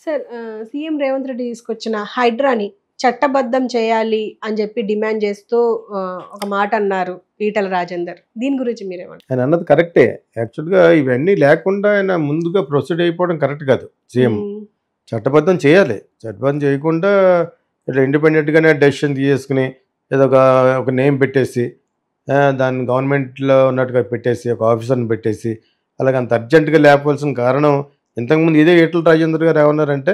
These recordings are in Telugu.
సార్ సీఎం రేవంత్ రెడ్డి తీసుకొచ్చిన హైడ్రాని చట్టబద్ధం చేయాలి అని చెప్పి డిమాండ్ చేస్తూ ఒక మాట అన్నారు ఈటల రాజేందర్. దీని గురించి మీరేమంటారు? ఆయన అన్నది కరెక్టే. యాక్చువల్‌గా ఇవన్నీ లేకుండా ఆయన ముందుగా ప్రొసీడ్ అయిపోవడం కరెక్ట్ కాదు సీఎం. చట్టబద్ధం చేయాలి. చట్టబద్ధం చేయకుండా ఇట్లా ఇండిపెండెంట్‌గానే డెసిషన్ తీసేసుకుని ఏదో ఒక నేమ్ పెట్టేసి దాన్ని గవర్నమెంట్‌లో ఉన్నట్టుగా పెట్టేసి ఒక ఆఫీసర్‌ని పెట్టేసి అలాగ అంత అర్జెంట్‌గా లేకపోవాల్సిన కారణం ఇంతకుముందు ఇదే ఈటల రాజేందర్ గారు ఏమన్నారంటే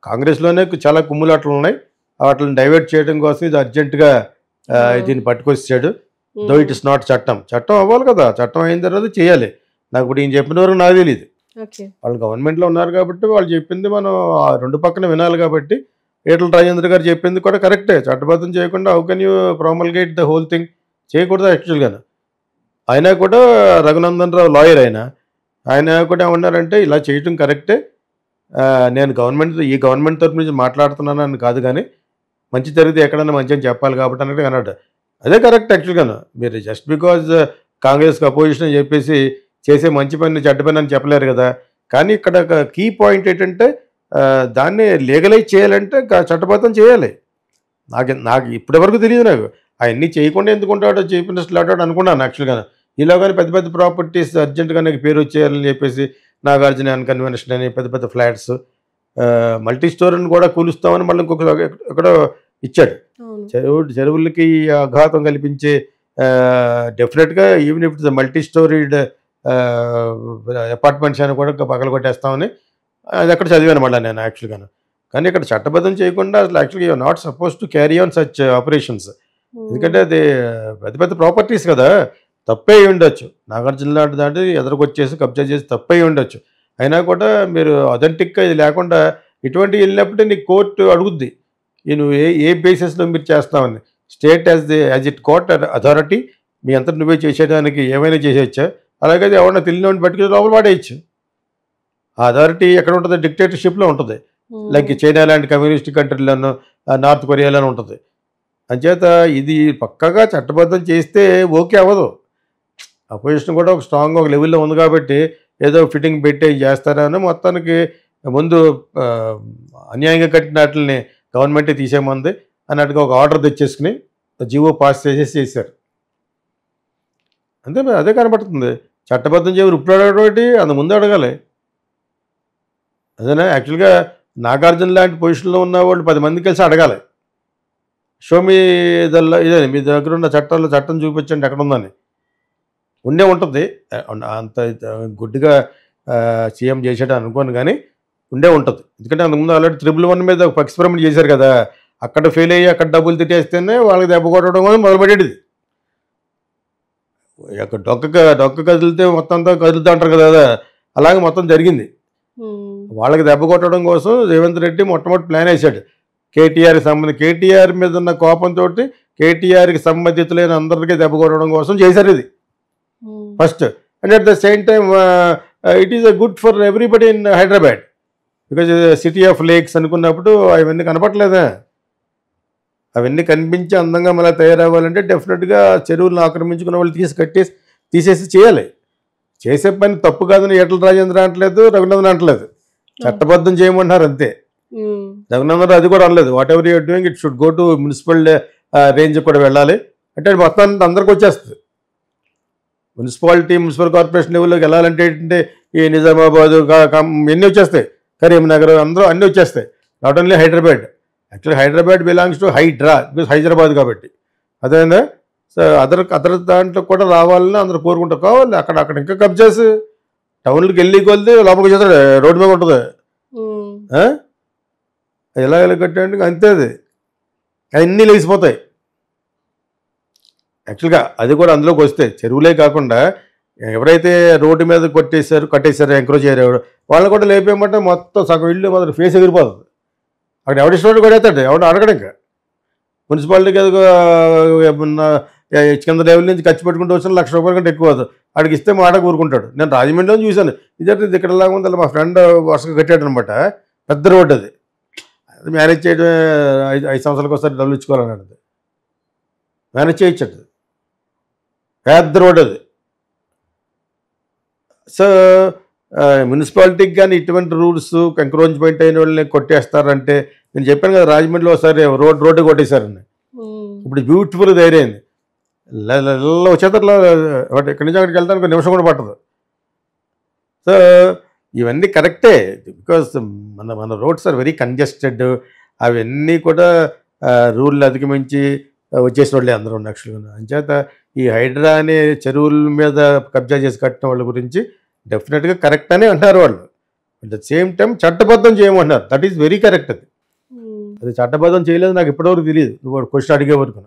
కాంగ్రెస్‌లోనే చాలా కుమ్ములాటలు ఉన్నాయి. వాటిని డైవర్ట్ చేయడం కోసం ఇది అర్జెంటుగా దీన్ని పట్టుకొచ్చాడు. దో ఇట్ ఇస్ నాట్ చట్టం. చట్టం అవ్వాలి కదా! చట్టం అయిన తర్వాత చేయాలి. నాకు ఇప్పుడు ఈయన చెప్పిన వరకు నాకు తెలీదు. వాళ్ళు గవర్నమెంట్లో ఉన్నారు కాబట్టి వాళ్ళు చెప్పింది మనం రెండు పక్కన వినాలి కాబట్టి ఈటల రాజేంద్ర గారు చెప్పింది కూడా కరెక్టే. చట్టబద్ధం చేయకుండా how can you promulgate the whole thing చేయకూడదు యాక్చువల్‌గాను. అయినా కూడా రఘునందన్ రావు లాయర్ ఆయన కూడా ఏమన్నారంటే ఇలా చేయటం కరెక్టే. నేను ఈ గవర్నమెంట్ తరపు నుంచి మాట్లాడుతున్నానని కాదు కానీ మంచి జరిగితే ఎక్కడన్నా మంచి అని చెప్పాలి కాబట్టి అన్నట్టు అన్నాడు. అదే కరెక్ట్ యాక్చువల్‌గాను. మీరు జస్ట్ బికాజ్ కాంగ్రెస్కి అపోజిషన్ అని చెప్పేసి చేసే మంచి పని చెడ్డ పని అని చెప్పలేరు కదా. కానీ ఇక్కడ కీ పాయింట్ ఏంటంటే దాన్ని లీగలైజ్ చేయాలంటే చట్టబద్ధం చేయాలి. నాకు ఇప్పటివరకు తెలియదు. నాకు అవన్నీ చేయకుండా ఎందుకుంటాడో చీఫ్ మినిస్టర్ అంటాడు అనుకున్నాను యాక్చువల్‌గాను. ఇలాగని పెద్ద పెద్ద ప్రాపర్టీస్ అర్జెంటుగా నాకు పేరు వచ్చేయాలని చెప్పేసి నాగార్జున కన్వెన్షన్ అని పెద్ద పెద్ద ఫ్లాట్స్ మల్టీ స్టోరీని కూడా కూలుస్తామని మళ్ళీ ఇంకొక ఎక్కడో ఇచ్చాడు. చెరువులకి ఆఘాతం కల్పించే డెఫినెట్గా even if the multi storeyed apartments అని కూడా పగలగొట్టేస్తామని అది ఎక్కడ చదివాను మళ్ళీ నేను యాక్చువల్గాను. కానీ ఇక్కడ చట్టబద్ధం చేయకుండా అసలు యాక్చువల్గా you're not suppose to carry on such operations. ఎందుకంటే అది పెద్ద పెద్ద ప్రాపర్టీస్ కదా, తప్పే ఉండొచ్చు. నాగార్జున లాంటి దాంట్లో ఎదురుకొచ్చేసి కబ్జా చేసి తప్పే ఉండొచ్చు. అయినా కూడా మీరు అథెంటిక్గా ఇది లేకుండా ఇటువంటి వెళ్ళినప్పుడే నీకు కోర్టు అడుగుద్ది నువ్వు ఏ బేసిస్లో మీరు చేస్తామని. State as it court authority మీ అంతా నువ్వే చేసేయడానికి ఏమైనా చేసేయచ్చా? అలాగే ఎవరన్నా తెలియని పట్టుకుని లోపల వాడేయచ్చు. ఆ అథారిటీ ఎక్కడ ఉంటుంది? డిక్టేటర్షిప్లో ఉంటుంది. లైక్ చైనా లాంటి కమ్యూనిస్ట్ కంట్రీలోనూ నార్త్ కొరియాలోనూ ఉంటుంది. అంచేత ఇది పక్కగా చట్టబద్ధం చేస్తే ఓకే అవ్వదు. అపోజిషన్ కూడా ఒక స్ట్రాంగ్ ఒక లెవెల్లో ఉంది కాబట్టి ఏదో ఫిట్టింగ్ పెట్టి చేస్తారని మొత్తానికి ముందు అన్యాయంగా కట్టిన వాటిని గవర్నమెంటే తీసేయమంది అన్నట్టుగా ఒక ఆర్డర్ తెచ్చేసుకుని జీవో పాస్ చేశారు. అంతే, అదే కనపడుతుంది. చట్టబద్ధం చేయరు ఇప్పుడు అడగడం అంత ముందు అడగాలి. అదేనా యాక్చువల్గా నాగార్జున లాంటి పొజిషన్లో ఉన్న వాళ్ళు 10 మంది కలిసి అడగాలి. షో మీ ఇదే మీ దగ్గర ఉన్న చట్టం చూపించండి ఎక్కడ ఉందని. ఉండే ఉంటుంది. అంత గుడ్డిగా సీఎం చేసాడు అనుకోను కానీ ఉండే ఉంటుంది. ఎందుకంటే అంతకుముందు ఆల్రెడీ 111 మీద ఒక ఎక్స్పెరిమెంట్ చేశారు కదా. అక్కడ ఫెయిల్ అయ్యి అక్కడ డబ్బులు తిట్టేస్తేనే వాళ్ళకి దెబ్బ కొట్టడం కూడా మొదలుపెట్టేది. అక్కడ డొక్క కదిలితే మొత్తం అంతా కదులుతూ అంటారు కదా, అలాగే మొత్తం జరిగింది. వాళ్ళకి దెబ్బ కొట్టడం కోసం రేవంత్ రెడ్డి మొట్టమొదటి ప్లాన్ వేశాడు. కేటీఆర్ మీద ఉన్న కోపంతో కేటీఆర్కి సంబంధితులైన అందరికీ దెబ్బ కొట్టడం కోసం చేశారు ఇది first. And at the same time it is a good for everybody in Hyderabad because city of lakes అనుకున్నప్పుడు అవన్నీ కనపట్లేదా? అవన్నీ కనిపించి అందంగా మళ్ళీ తయారవ్వాలంటే డెఫినెట్గా చెరువులను ఆక్రమించుకున్న వాళ్ళు తీసేసి చేయాలి. చేసే పని తప్పు కాదని ఈటల రాజేంద్ర అంటలేదు, రఘునందన్ అంటలేదు. చట్టబద్ధం చేయమంటున్నారు అంతే. రఘునందన్ అది కూడా అనలేదు. Whatever you're doing it should go to municipal range కూడా వెళ్ళాలి అంటే మొత్తాన్ని అందరికి వచ్చేస్తుంది. మున్సిపల్ కార్పొరేషన్ లెవెల్లోకి వెళ్ళాలంటే ఏంటంటే ఈ నిజామాబాద్ ఎన్ని వచ్చేస్తాయి, కరీంనగర్ అందరూ అన్నీ వచ్చేస్తాయి. Not only Hyderabad. Actually Hyderabad belongs to HYDRAA because Hyderabad కాబట్టి. అదేనా? సో అదర్ దాంట్లో కూడా రావాలని అందరూ కోరుకుంటారు. కావాలి అక్కడ ఇంకా కబ్జాస్ టౌన్లోకి వెళ్ళి కొలితే లోపలికి చేస్తాడు, రోడ్డు మీద ఉంటుంది. ఎలా కట్టడానికి అంతే, అది అన్నీ లేచిపోతాయి. యాక్చువల్గా అది కూడా అందులోకి వస్తే చెరువులే కాకుండా ఎవరైతే రోడ్డు మీద కట్టేశారు ఎంకరేజ్ అయ్యారు వాళ్ళు కూడా లేపేయమంటే మొత్తం సగం ఇల్లు మొదటి ఫేస్ ఎగిరిపోతుంది. అక్కడ ఎవడిష్టం కొడేస్తాడు, ఎవడు అడగడు. ఇంకా మున్సిపాలిటీకి ఏమన్నా కింద లెవెల్ నుంచి ఖర్చు పెట్టుకుంటూ వచ్చిన ₹1,00,000 కంటే ఎక్కువ అవుతుంది. అక్కడికి ఇస్తే మాట కూరుకుంటాడు. నేను రాజమండ్రిలో చూశాను. ఇదే ఇక్కడ లాగా ఉంది. మా ఫ్రెండ్ వరుసగా కట్టాడు అనమాట. పెద్ద రోడ్డు అది మేనేజ్ చేయడం 5 సంవత్సరాలకు ఒకసారి డబ్బులు ఇచ్చుకోవాలన్నది మేనేజ్ చేయొచ్చండి. పెద్ద రోడ్ అది. సో మున్సిపాలిటీకి కానీ ఇటువంటి రూల్స్ ఎంక్రోచ్మెంట్ అయిన వాళ్ళని కొట్టేస్తారంటే, నేను చెప్పాను కదా రాజమండ్రిలో ఒకసారి రోడ్డు కొట్టేశారని, ఇప్పుడు బ్యూటిఫుల్ ధైర్యమైంది వచ్చేతట్లో ఇక్కడి నుంచి అక్కడికి వెళ్తానికి ఒక నిమిషం కూడా పట్టదు. సో ఇవన్నీ కరెక్టే, బికాస్ మన రోడ్స్ ఆర్ వెరీ కంజెస్టెడ్. అవన్నీ కూడా రూల్ అధిగమించి వచ్చేసిన వాళ్ళే అందరూ యాక్చువల్గా. అంచేత ఈ హైడ్రా అనే చెరువుల మీద కబ్జా చేసి కట్టిన వాళ్ళ గురించి డెఫినెట్గా కరెక్ట్ అనే అంటారు వాళ్ళు. అట్ ద సేమ్ టైం చట్టబద్ధం చేయమంటున్నారు. That is very correct. అది చట్టబద్ధం చేయలేదు నాకు ఇప్పటివరకు తెలియదు, నువ్వు క్వశ్చన్ అడిగే వరకు.